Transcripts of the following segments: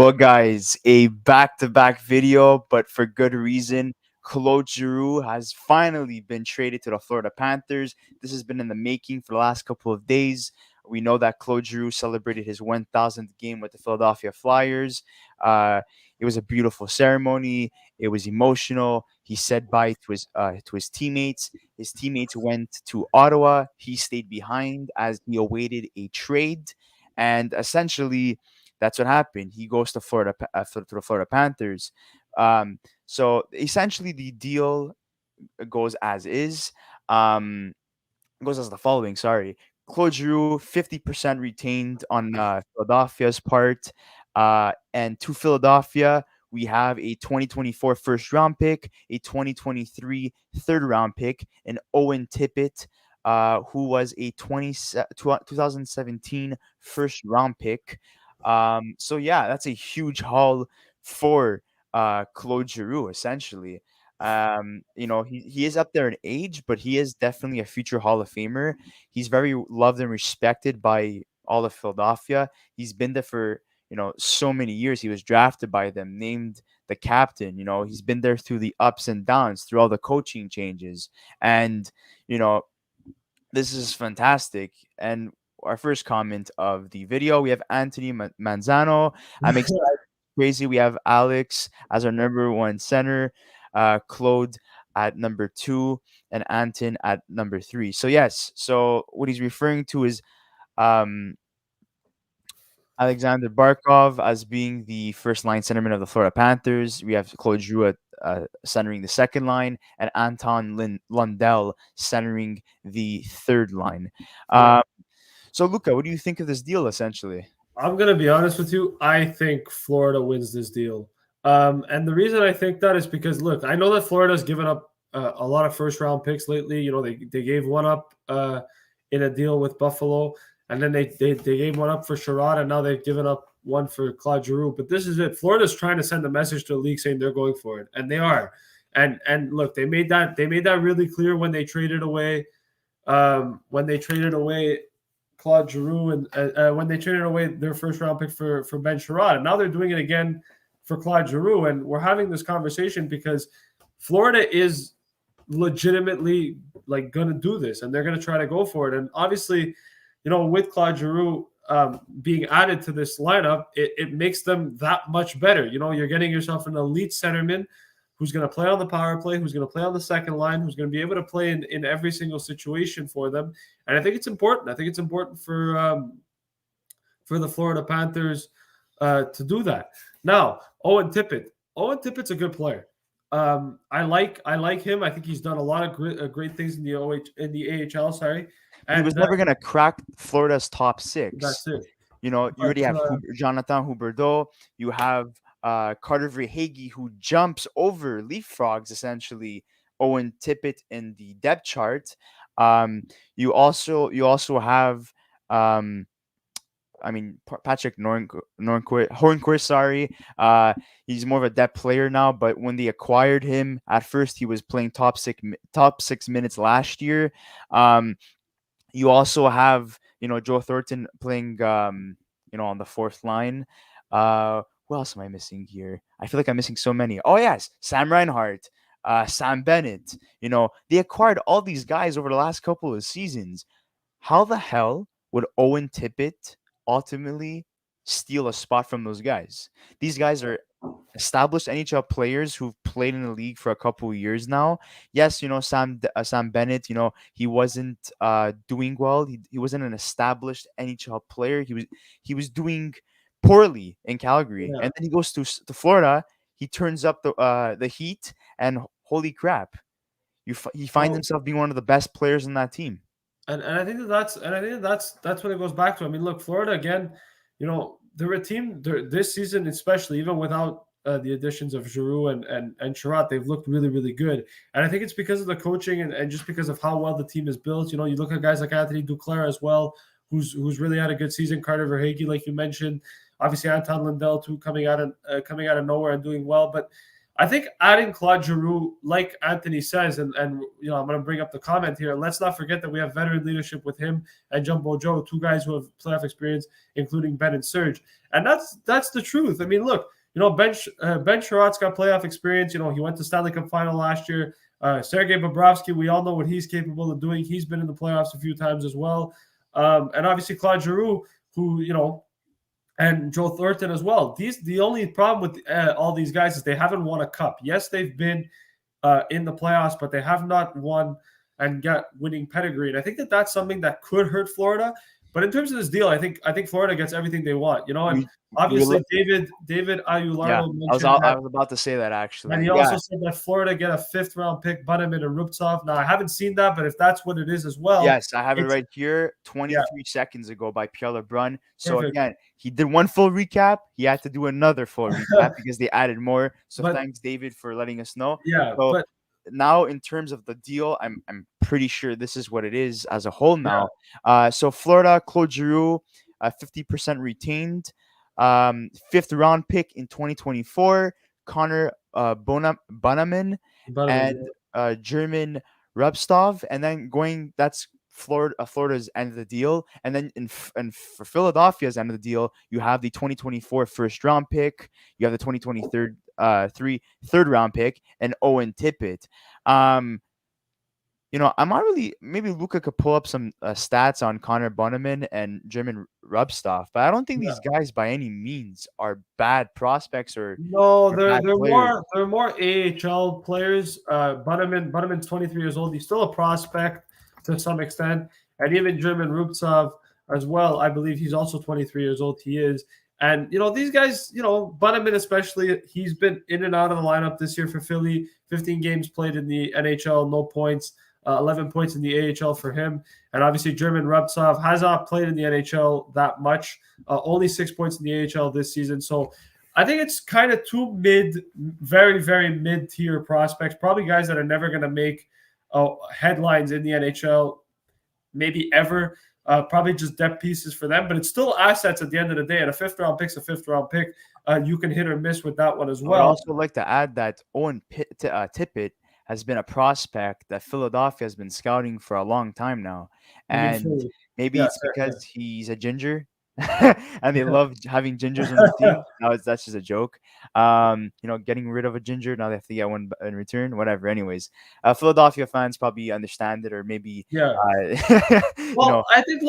Well, guys, a back-to-back video, but for good reason. Claude Giroux has finally been traded to the Florida Panthers. This has been in the making for the last couple of days. We know that Claude Giroux celebrated his 1,000th game with the Philadelphia Flyers. Uh, it was a beautiful ceremony. It was emotional. He said bye to his teammates. His teammates went to Ottawa. He stayed behind as he awaited a trade, and essentially that's what happened. He goes to to the Florida Panthers. So essentially, the deal goes as is. Um, goes as the following. Sorry, Claude Giroux 50% retained on Philadelphia's part, and to Philadelphia we have a 2024 first round pick, a 2023 third round pick, and Owen Tippet. Who was a 2017 first round pick. So yeah, that's a huge haul for Claude Giroux, essentially. He is up there in age, but he is definitely a future Hall of Famer. He's very loved and respected by all of Philadelphia. He's been there for so many years. He was drafted by them, named the captain. He's been there through the ups and downs, through all the coaching changes, and you know this is fantastic. And our first comment of the video, we have Anthony Manzano. I'm excited. Crazy. We have Alex as our number one center, Claude at number two, and Anton at number three. So yes, so what he's referring to is um, Alexander Barkov as being the first line centerman of the Florida Panthers. We have Claude Giroux centering the second line, and Anton Lundell centering the third line. So Luca, what do you think of this deal? Essentially, I'm going to be honest with you. I think Florida wins this deal. And the reason I think that is because, look, I know that Florida's given up a lot of first-round picks lately. They gave one up in a deal with Buffalo, and then they gave one up for Sherrod, and now they've given up one for Claude Giroux. But this is it. Florida's trying to send a message to the league saying they're going for it, and they are. And look, they made that really clear when they traded away Claude Giroux and when they traded away their first round pick for Ben Sherrod. And now they're doing it again for Claude Giroux. And we're having this conversation because Florida is legitimately going to do this, and they're going to try to go for it. And obviously, with Claude Giroux being added to this lineup, it makes them that much better. You're getting yourself an elite centerman who's going to play on the power play, who's going to play on the second line, who's going to be able to play in every single situation for them. And I think it's important. I think it's important for the Florida Panthers to do that. Now, Owen Tippet. Owen Tippett's a good player. I like him. I think he's done a lot of great things in the AHL. Sorry, and he was never going to crack Florida's top six. That's it. You already have Jonathan Huberdeau. You have Carter Verhaeghe, who jumps over leapfrogs essentially Owen Tippet in the depth chart. You also have Patrick Hornquist, sorry. He's more of a depth player now, but when they acquired him, at first he was playing top six minutes last year. You also have Joe Thornton playing on the fourth line. Who else am I missing here? I feel like I'm missing so many. Oh yes, Sam Reinhart, Sam Bennett. They acquired all these guys over the last couple of seasons. How the hell would Owen Tippet ultimately steal a spot from those guys? These guys are established NHL players who've played in the league for a couple of years now. Yes, Sam Bennett, he wasn't doing well. He wasn't an established NHL player. He was doing poorly in Calgary, and then he goes to Florida. He turns up the heat, and holy crap, he finds himself being one of the best players in that team. And I think that's what it goes back to. I mean, look, Florida again. They're a team this season, especially even without the additions of Giroux and Sherrod, they've looked really, really good. And I think it's because of the coaching and just because of how well the team is built. You look at guys like Anthony Duclair as well, who's really had a good season. Carter Verhaeghe, like you mentioned, obviously Anton Lundell too, coming out of nowhere and doing well. But I think adding Claude Giroux, like Anthony says, and I'm going to bring up the comment here. Let's not forget that we have veteran leadership with him and Jumbo Joe, two guys who have playoff experience, including Ben and Serge, and that's the truth. I mean, look, Ben Sherratt's got playoff experience. He went to Stanley Cup final last year. Sergei Bobrovsky, we all know what he's capable of doing. He's been in the playoffs a few times as well, and obviously Claude Giroux, who and Joe Thornton as well. The only problem with all these guys is they haven't won a cup. Yes, they've been in the playoffs, but they have not won and got winning pedigree. And I think that's something that could hurt Florida. But in terms of this deal, I think Florida gets everything they want. And obviously David Ayulardo mentioned I was about to say that actually. And he also said that Florida get a 5th round pick, Bunnaman and Rubstov. Now I haven't seen that, but if that's what it is as well. Yes, I have it right here 23 seconds ago by Pierre LeBrun. So perfect. Again, he did one full recap. He had to do another full recap because they added more. So thanks, David, for letting us know. Yeah. So now in terms of the deal, I'm pretty sure this is what it is as a whole now. Yeah. So Florida, Claude Giroux, 50% retained. 5th round pick in 2024, Connor Bunnaman and German Rubstov, and then that's Florida's end of the deal, and then for Philadelphia's end of the deal, you have the 2024 first round pick, you have the 2023 third round pick, and Owen Tippet. I'm not really. Maybe Luca could pull up some stats on Connor Bunnaman and German Rubstov, but I don't think these guys by any means are bad prospects or no. They're more AHL players. Bunnaman's 23 years old. He's still a prospect to some extent, and even German Rubstov as well. I believe he's also 23 years old. He is. And, these guys, Bunnaman especially, he's been in and out of the lineup this year for Philly. 15 games played in the NHL, no points. 11 points in the AHL for him. And obviously German Rubtsov has not played in the NHL that much. Only 6 points in the AHL this season. So I think it's kind of two very, very mid-tier prospects. Probably guys that are never going to make headlines in the NHL, maybe ever. Probably just depth pieces for them. But it's still assets at the end of the day. And a 5th round pick's a 5th round pick. You can hit or miss with that one as well. I'd also like to add that Owen Tippet has been a prospect that Philadelphia has been scouting for a long time now. And maybe it's because he's a ginger and they love having gingers on the team. No, that's just a joke. Getting rid of a ginger, now they have to get one in return, whatever. Anyways, Philadelphia fans probably understand it, or maybe I think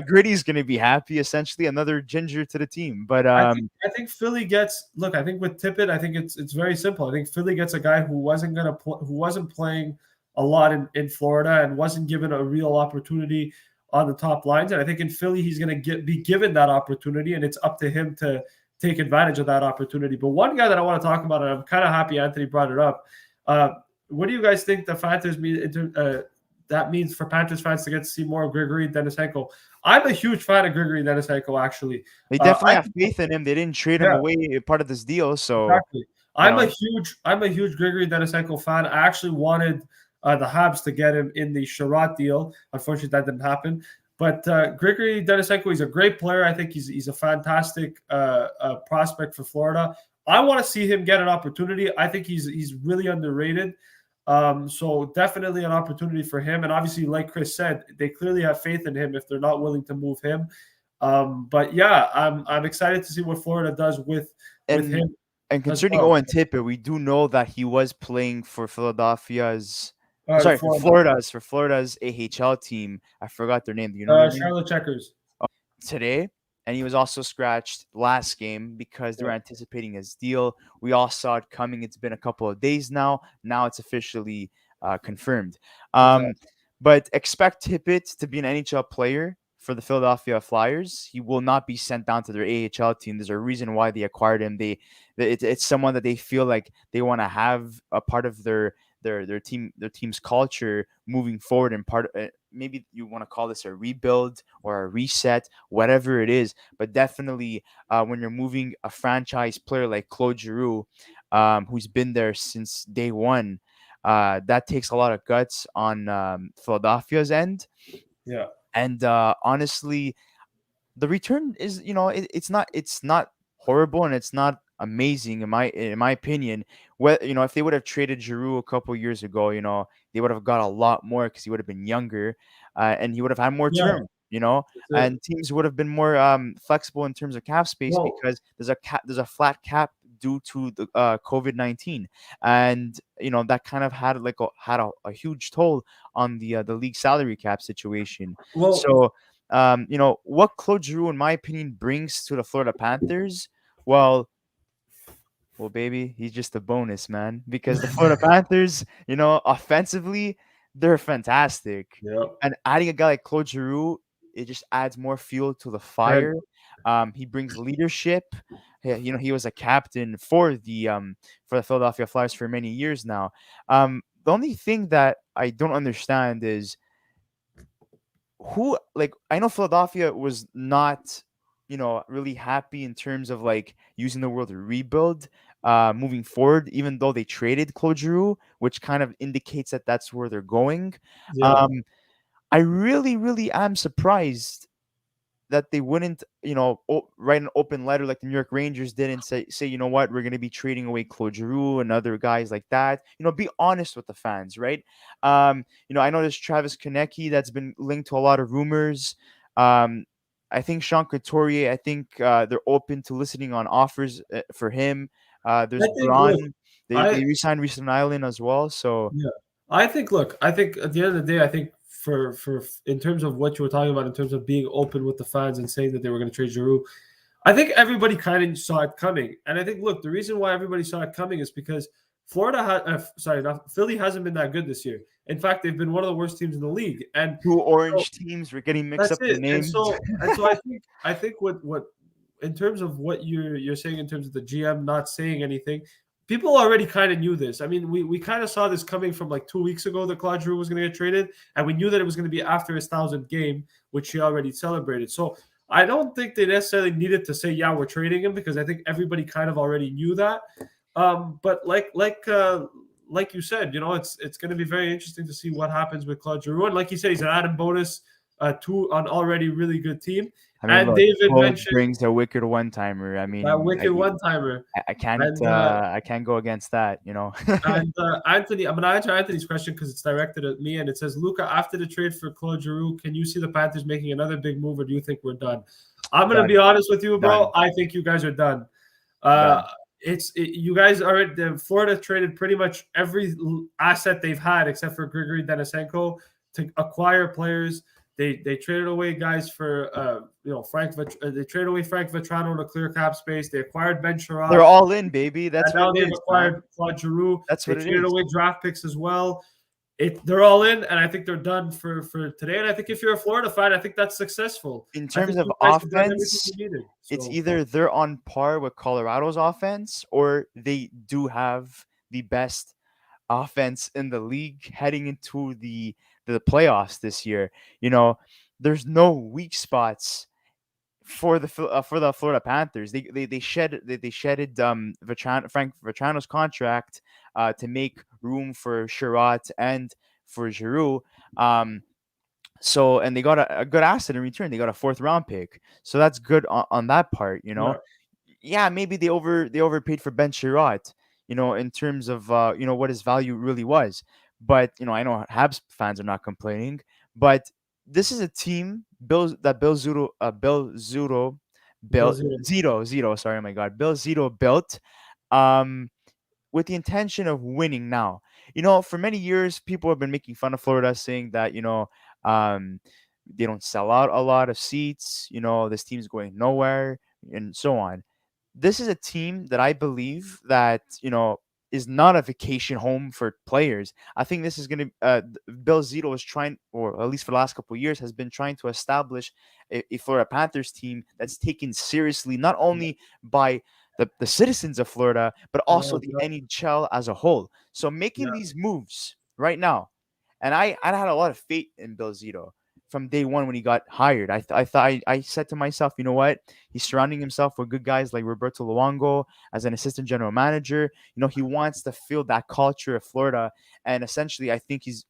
Gritty's going to be happy, essentially another ginger to the team. But I think Philly gets I think with Tippett, I think it's very simple. I think Philly gets a guy who wasn't playing a lot in Florida and wasn't given a real opportunity on the top lines. And I think in Philly, he's going to be given that opportunity, and it's up to him to take advantage of that opportunity. But one guy that I want to talk about, and I'm kind of happy Anthony brought it up. What do you guys think the Panthers that means for Panthers fans to get to see more of Grigory Denisenko? I'm a huge fan of Grigory Denisenko, actually. They definitely have faith in him. They didn't trade him away part of this deal. So exactly. I'm a huge Grigory Denisenko fan. I actually wanted the Habs to get him in the Sherratt deal. Unfortunately, that didn't happen. But Grigory Denisenko, he's a great player. I think he's a fantastic prospect for Florida. I want to see him get an opportunity. I think he's really underrated. So definitely an opportunity for him. And obviously, like Chris said, they clearly have faith in him if they're not willing to move him. But yeah, I'm excited to see what Florida does with him. And concerning Owen Tippet, we do know that he was playing for Florida's AHL team. I forgot their name. Do you know? Charlotte Checkers. Today, and he was also scratched last game because they were anticipating his deal. We all saw it coming. It's been a couple of days now. Now it's officially confirmed. But expect Tippett to be an NHL player for the Philadelphia Flyers. He will not be sent down to their AHL team. There's a reason why they acquired him. It's someone that they feel like they want to have a part of their team's culture moving forward, and maybe you want to call this a rebuild or a reset, whatever it is. But definitely when you're moving a franchise player like Claude Giroux, who's been there since day one, that takes a lot of guts on Philadelphia's end. Yeah. And honestly, the return is, it's not horrible, and it's not amazing in my opinion. If they would have traded Giroux a couple years ago, they would have got a lot more because he would have been younger, and he would have had more Yeah, term. that's it. And teams would have been more flexible in terms of cap space Well, because there's a flat cap due to the COVID-19, and that kind of had a huge toll on the league salary cap situation. well, So what Claude Giroux, in my opinion, brings to the Florida Panthers, well, baby, he's just a bonus, man. Because the Florida Panthers, offensively, they're fantastic. yeah. And adding a guy like Claude Giroux, it just adds more fuel to the And fire. He brings leadership. He was a captain for the Philadelphia Flyers for many years now. The only thing that I don't understand is who, like, I know Philadelphia was not really happy in terms of like using the word rebuild moving forward, even though they traded Claude Giroux, which kind of indicates that that's where they're going. yeah, um I really, really am surprised that they wouldn't, write an open letter like the New York Rangers did and say, you know what, we're going to be trading away Claude Giroux and other guys like that. Be honest with the fans, right? I know there's Travis Konecki that's been linked to a lot of rumors. Um, I think Sean Couturier, I think they're open to listening on offers for him. I There's think. Look, Braun. They I re-signed Recent Island as well. So yeah, I think. Look, I think at the end of the day, I think for in terms of what you were talking about, in terms of being open with the fans and saying that they were going to trade Giroux, I think everybody kind of saw it coming. And I think, look, the reason why everybody saw it coming is because Philly hasn't been that good this year. In fact, they've been one of the worst teams in the league. And two so orange teams, we're getting mixed that's up the it. And names. so I think what in terms of what you're saying in terms of the GM not saying anything, people already kind of knew this. I mean, we kind of saw this coming from like 2 weeks ago that Claude Giroux was going to get traded, and we knew that it was going to be after his 1,000th game, which he already celebrated. So I don't think they necessarily needed to say, yeah, we're trading him, because I think everybody kind of already knew that. But like you said, it's going to be very interesting to see what happens with Claude Giroux. And like you said, he's an added bonus to an already really good team. I mean, And look, David Claude mentioned brings a wicked one timer. I that mean, wicked one timer. I can't And I can't go against that. Anthony, I'm going to answer Anthony's question because it's directed at me, and it says, Luca, after the trade for Claude Giroux, can you see the Panthers making another big move, or do you think we're done? I'm going to be Done, honest with you, bro. done, I think you guys are done. Uh, done. you guys are Florida traded pretty much every asset they've had except for Grigory Denisenko to acquire players. They traded away guys for Frank. They traded away Frank Vetrano to clear cap space. They acquired Ben They're Sherrod, all in, baby. and That's what now it they've is, man. acquired Claude Giroux. That's They what it traded is. away draft picks as well. They're all in, and I think they're done for today. And I think if you're a Florida fan, I think that's successful. In I terms think of you guys have done everything offense, you needed. it's So either they're on par with Colorado's offense or they do have the best offense in the league heading into the playoffs this year. There's no weak spots for the Florida Panthers. They shedded Frank Vetrano's contract to make room for Sherratt and for Giroux. Um, and they got a good asset in return. They got a fourth round pick, so that's good on that part. yeah, Yeah, maybe they overpaid for Ben Sherratt, in terms of what his value really was. But I know Habs fans are not complaining. But this is a team Bill Zito built Bills. Zito. Sorry, oh my God, Bill Zito built. Um, with the intention of winning now. For many years, people have been making fun of Florida, saying that, um, they don't sell out a lot of seats, this team's going nowhere, and so on. This is a team that I believe that, is not a vacation home for players. I think this is going to, Bill Zito is trying, or at least for the last couple of years, has been trying to establish a Florida Panthers team that's taken seriously, not only by the citizens of Florida, but also No, the NHL as a whole. So yeah, making these moves right now, and I had a lot of faith in Bill Zito from day one when he got hired. I thought I said to myself, you know what? He's surrounding himself with good guys like Roberto Luongo as an assistant general manager. He wants to feel that culture of Florida, and essentially, I think he's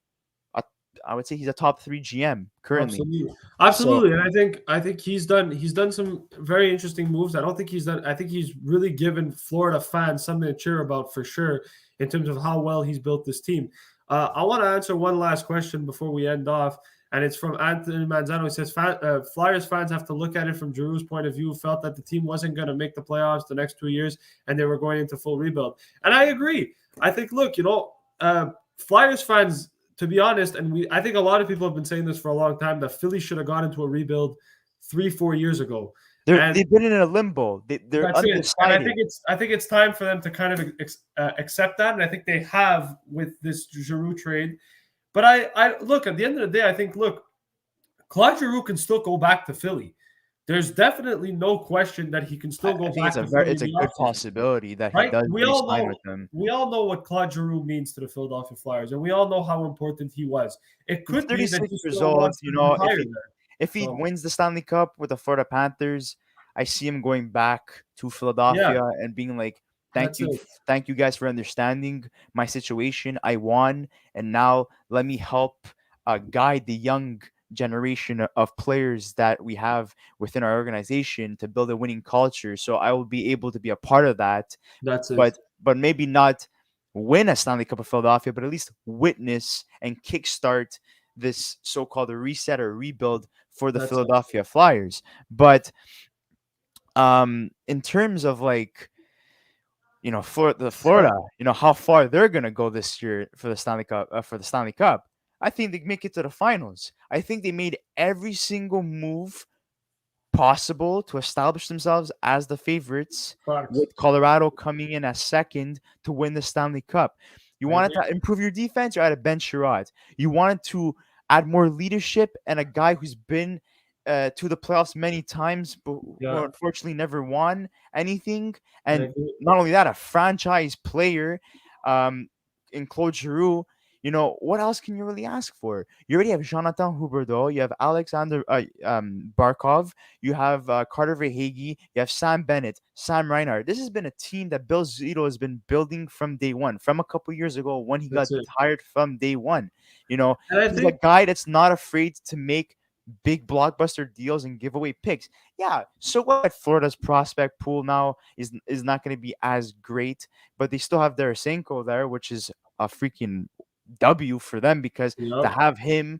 I would say he's a top 3 GM currently. Absolutely, So absolutely, and I think he's done some very interesting moves. I think he's really given Florida fans something to cheer about for sure in terms of how well he's built this team. I want to answer one last question before we end off, and it's from Anthony Manzano. He says Flyers fans have to look at it from Giroux's point of view. Felt that the team wasn't going to make the playoffs the next 2 years, and they were going into full rebuild. And I agree. I think, look, Flyers fans, to be honest, and I think a lot of people have been saying this for a long time, that Philly should have gone into a rebuild 3-4 years ago. And they've been in a limbo. They're that's it. And undecided. I think it's time for them to kind of accept that, and I think they have with this Giroux trade. But I look, at the end of the day, I think, look, Claude Giroux can still go back to Philly. There's definitely no question that he can still go I think back to Philly. it's a good possibility that he Right? does We all re-sign know with them. we all know what Claude Giroux means to the Philadelphia Flyers, and we all know how important he was. It He's could be that 36 he years still old. wants to retire there. If he So, wins the Stanley Cup with the Florida Panthers, I see him going back to yeah, Philadelphia and being like, that's it. thank you guys for understanding my situation. I won, and now let me help guide the young generation of players that we have within our organization to build a winning culture. So I will be able to be a part of that, That's it. but maybe not win a Stanley Cup of Philadelphia, but at least witness and kickstart this so-called reset or rebuild for the That's it. Philadelphia Flyers. But in terms of like Florida, how far they're gonna go this year for the Stanley Cup. I think they make it to the finals. I think they made every single move possible to establish themselves as the favorites, Facts. with Colorado coming in as second to win the Stanley Cup. You I wanted agree. to improve your defense, you had to bench Sherrod. You wanted to add more leadership and a guy who's been to the playoffs many times, but who Yeah, unfortunately never won anything. I And agree. not only that, a franchise player um, in Claude Giroux. What else can you really ask for? You already have Jonathan Huberdeau, you have Alexander Barkov, you have Carter Verhaeghe, you have Sam Bennett, Sam Reinhart. This has been a team that Bill Zito has been building from day one, from a couple years ago when he got That's it. hired from day one. And I He's a think guy that's not afraid to make big blockbuster deals and give away picks. Yeah, so what? Florida's prospect pool now is not going to be as great, but they still have Derisenko there, which is a freaking W for them, because to yep, have him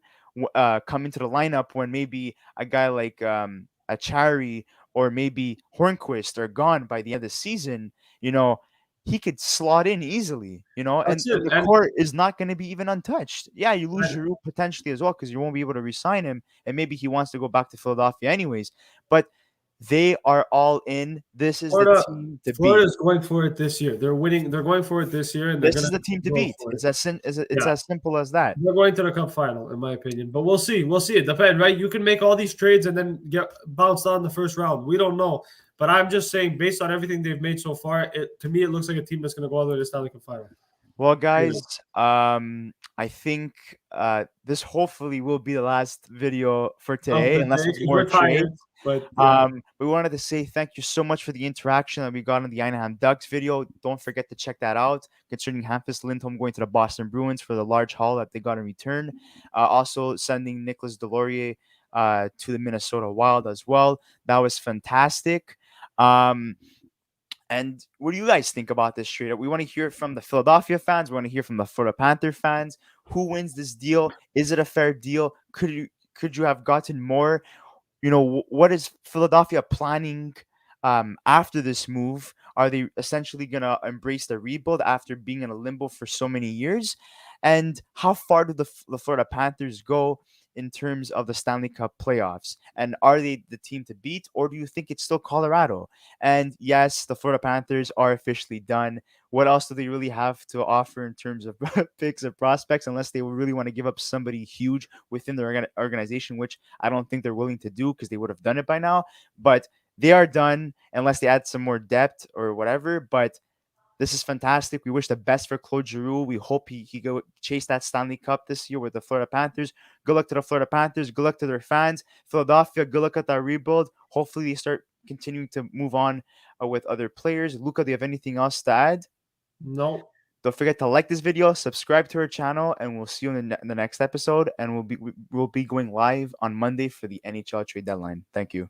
come into the lineup when maybe a guy like a Chari or maybe Hornquist are gone by the end of the season, you know, he could slot in easily, and that's it. the And core is not going to be even untouched. Yeah, you lose I, Giroux potentially as well because you won't be able to re-sign him, and maybe he wants to go back to Philadelphia anyways. But they are all in. This is the Florida, team to Florida beat. is going for it this year. They're winning. They're going for it this year, and they're This gonna is the team to go beat. for it. It's Yeah, as simple as that. they're going to the Cup final, in my opinion. But we'll see. We'll see. It depends, right? You can make all these trades and then get bounced out in the first round. We don't know. But I'm just saying, based on everything they've made so far, to me, it looks like a team that's going to go all the way to the Stanley Cup final. Well, Yeah. guys, I think this hopefully will be the last video for Of today, the unless day, there's 'cause more we're tired. trades. But yeah, We wanted to say thank you so much for the interaction that we got on the Anaheim Ducks video. Don't forget to check that out. Concerning Hampus Lindholm going to the Boston Bruins for the large haul that they got in return. Also sending Nicholas Deslauriers to the Minnesota Wild as well. That was fantastic. Um, and what do you guys think about this trade? We want to hear from the Philadelphia fans. We want to hear from the Florida Panther fans. Who wins this deal? Is it a fair deal? Could you have gotten more? What is Philadelphia planning after this move? Are they essentially going to embrace the rebuild after being in a limbo for so many years? And how far do the Florida Panthers go in terms of the Stanley Cup playoffs? And are they the team to beat, or do you think it's still Colorado? And yes, the Florida Panthers are officially done. What else do they really have to offer in terms of picks and prospects, unless they really want to give up somebody huge within their organization, which I don't think they're willing to do because they would have done it by now. But they are done unless they add some more depth or whatever. But this is fantastic. We wish the best for Claude Giroux. We hope he go chase that Stanley Cup this year with the Florida Panthers. Good luck to the Florida Panthers. Good luck to their fans. Philadelphia, good luck at that rebuild. Hopefully they start continuing to move on with other players. Luca, do you have anything else to add? no. don't forget to like this video, subscribe to our channel, and we'll see you in the next episode. And we'll be going live on Monday for the NHL trade deadline. Thank you.